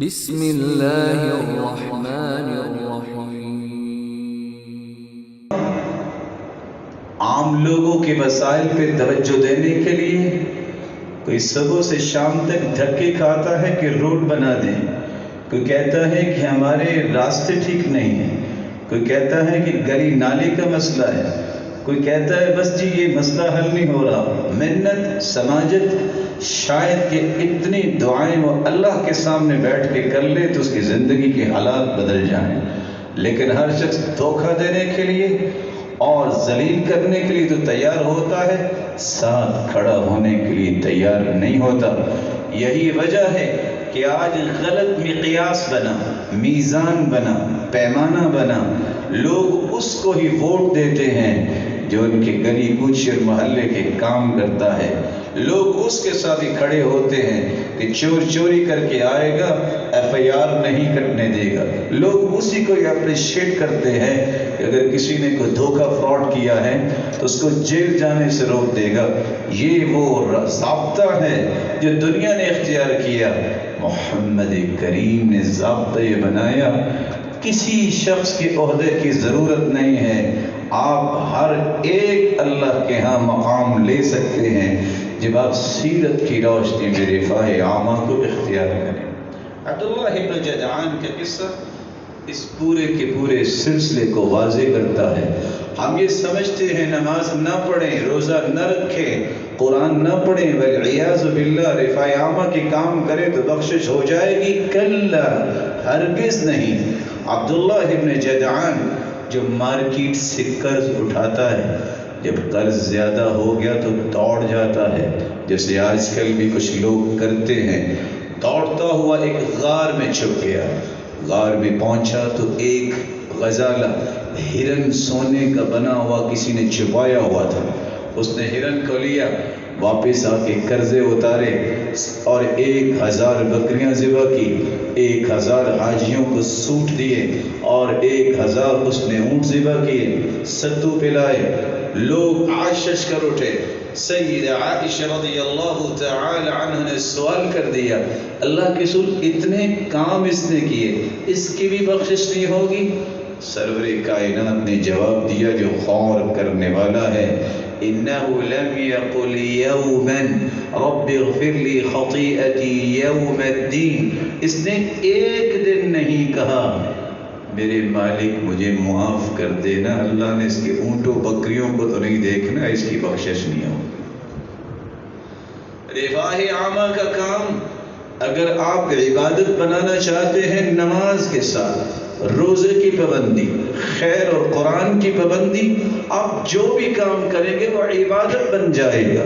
بسم اللہ الرحمن الرحیم۔ عام لوگوں کے مسائل پہ توجہ دینے کے لیے کوئی صبح سے شام تک دھکے کھاتا ہے کہ روڈ بنا دیں، کوئی کہتا ہے کہ ہمارے راستے ٹھیک نہیں ہیں، کوئی کہتا ہے کہ گلی نالی کا مسئلہ ہے، کوئی کہتا ہے بس جی یہ مسئلہ حل نہیں ہو رہا۔ منت سماجت شاید کہ اتنی دعائیں وہ اللہ کے سامنے بیٹھ کے کر لے تو اس کی زندگی کے حالات بدل جائیں، لیکن ہر شخص دھوکہ دینے کے لیے اور ذلیل کرنے کے لیے تو تیار ہوتا ہے، ساتھ کھڑا ہونے کے لیے تیار نہیں ہوتا۔ یہی وجہ ہے کہ آج غلط مقیاس بنا، میزان بنا، پیمانہ بنا، لوگ اس کو ہی ووٹ دیتے ہیں جو ان کے گلی کوچے اور محلے کے کام کرتا ہے۔ لوگ اس کے ساتھ ہی کھڑے ہوتے ہیں کہ چور چوری کر کے آئے گا، ایف آئی آر نہیں کٹنے دے گا۔ لوگ اسی کو اپریشیٹ کرتے ہیں کہ اگر کسی نے کوئی دھوکہ فراڈ کیا ہے تو اس کو جیل جانے سے روک دے گا۔ یہ وہ ضابطہ ہے جو دنیا نے اختیار کیا، محمد کریم نے ضابطہ یہ بنایا۔ کسی شخص کے عہدے کی ضرورت نہیں ہے، آپ ہر ایک اللہ کے ہاں مقام لے سکتے ہیں جب آپ سیرت کی روشنی میں رفاع عامہ کو اختیار کریں۔ عبداللہ ابن جدعان کا قصہ اس پورے کے پورے سلسلے کو واضح کرتا ہے۔ ہم یہ سمجھتے ہیں نماز نہ پڑھیں، روزہ نہ رکھیں، قرآن نہ پڑھیں، والعیاذ باللہ رفاع عامہ کے کام کریں تو بخشش ہو جائے گی۔ کلا، ہرگز نہیں۔ عبداللہ ابن جدعان جو مارکیٹ سے قرض اٹھاتا ہے، جب قرض زیادہ ہو گیا تو دوڑ جاتا ہے، جیسے آج کل بھی کچھ لوگ کرتے ہیں۔ دوڑتا ہوا ایک غار میں چھپ گیا، غار میں پہنچا تو ایک غزالہ ہرن سونے کا بنا ہوا کسی نے چھپایا ہوا تھا، اس نے ہرن کو لیا، واپس آ کے قرضے اتارے اور 1000 بکریاں ذبح کی، 1000 حاجیوں کو سوٹ دیے اور 1000 اس نے اونٹ ذبح کیے، ستو پلائے، لوگ آشش کر اٹھے۔ سید عائشہ رضی اللہ تعالی عنہ نے سوال کر دیا، اللہ کے رسول اتنے کام اس نے کیے، اس کی بھی بخشش نہیں ہوگی؟ سرور کائنات نے جواب دیا جو غور کرنے والا ہے، انه لم يقل يوما رب اغفر لي خطيئتي يوم الدين، اس نے ایک دن نہیں کہا میرے مالک مجھے معاف کر دینا، اللہ نے اس کے اونٹوں بکریوں کو تو نہیں دیکھنا، اس کی بخشش نہیں ہو۔ رفاع عامہ کا کام اگر آپ عبادت بنانا چاہتے ہیں، نماز کے ساتھ روزے کی پابندی، خیر اور قرآن کی پابندی، آپ جو بھی کام کریں گے وہ عبادت بن جائے گا۔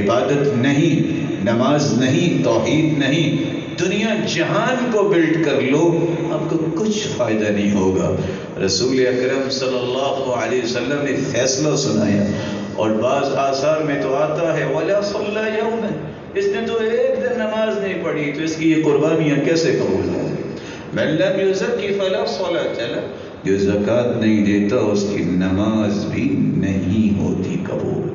عبادت نہیں، نماز نہیں، توحید نہیں، دنیا جہان کو بلڈ کر لو، آپ کو کچھ فائدہ نہیں ہوگا۔ رسول اکرم صلی اللہ علیہ وسلم نے فیصلہ سنایا، اور بعض آثار میں تو آتا ہے وَلَا صَلَّى يَوْمًا، اس نے تو ایک دن نماز نہیں پڑھی تو اس کی یہ قربانیاں کیسے قبول ہوں؟ مَن لَمْ يُزَكِّ فَلَا صَلَاةَ لَهُ، جو زکوٰۃ نہیں دیتا اس کی نماز بھی نہیں ہوتی قبول۔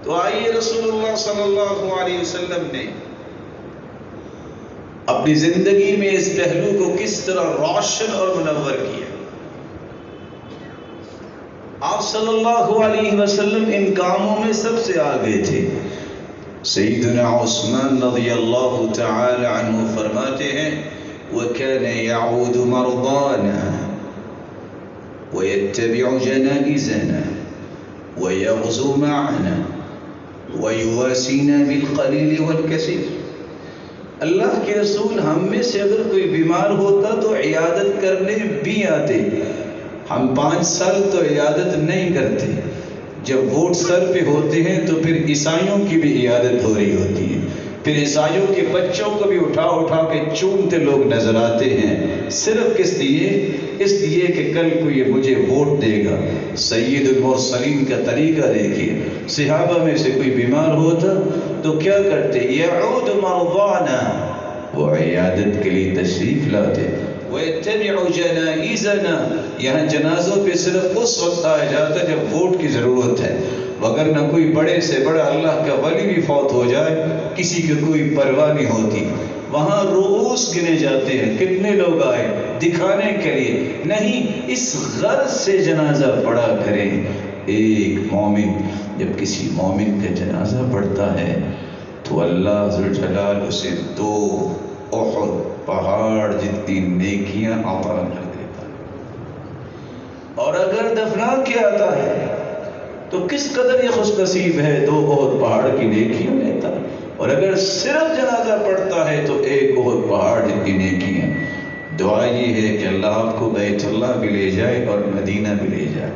تو آئیے رسول اللہ صلی اللہ علیہ وسلم نے اپنی زندگی میں اس پہلو کو کس طرح روشن اور منور کیا۔ آپ صلی اللہ علیہ وسلم ان کاموں میں سب سے آگے تھے۔ سیدنا عثمان رضی اللہ تعالی عنہ فرماتے ہیں، وَكَانَ يَعُودُ مَرْضَانَا وَيَتَّبِعُ جَنَائِزَنَا وَيَغْزُو مَعَنَا وَيُوَاسِينَا بِالْقَلِيلِ وَالْكَثِيرِ۔ اللہ کے رسول ہم میں سے اگر کوئی بیمار ہوتا تو عیادت کرنے بھی آتے، ہم 5 سال تو عیادت نہیں کرتے، جب ووٹ سر پہ ہوتے ہیں تو پھر عیسائیوں کی بھی عیادت ہو رہی ہوتی ہے، پھر عیسائیوں کے بچوں کو بھی اٹھا اٹھا کے چومتے لوگ نظر آتے ہیں، صرف کس لیے؟ اس لیے کہ کل کو یہ مجھے ووٹ دے گا۔ سید المرسلین کا طریقہ دیکھیے، صحابہ میں سے کوئی بیمار ہوتا تو کیا کرتے؟ یعود مرضانا، وہ عیادت کے لیے تشریف لاتے۔ وَيَتَّبِعُ جَنَائِزَنَا، یہاں جنازوں پہ صرف اس وقت آیا جاتا جب ووٹ کی ضرورت ہے، وگرنہ کوئی بڑے سے بڑا اللہ کا ولی بھی فوت ہو جائے کسی کی کوئی پرواہ نہیں ہوتی۔ وہاں رؤوس گنے جاتے ہیں، کتنے لوگ آئے دکھانے کے لیے نہیں، اس غرض سے جنازہ پڑھا کریں۔ ایک مومن جب کسی مومن کا جنازہ پڑھتا ہے تو اللہ ذوالجلال اسے 2 احد پہاڑ جتنی نیکیاں عطا کر دیتا ہے، اور اگر دفنا کے آتا ہے تو کس قدر یہ خوش نصیب ہے، 2 احد پہاڑ کی نیکیاں لیتا ہے، اور اگر صرف جنازہ پڑھتا ہے تو 1 احد پہاڑ جتنی نیکیاں۔ دعا یہ ہے کہ اللہ آپ کو بیت اللہ بھی لے جائے اور مدینہ بھی لے جائے۔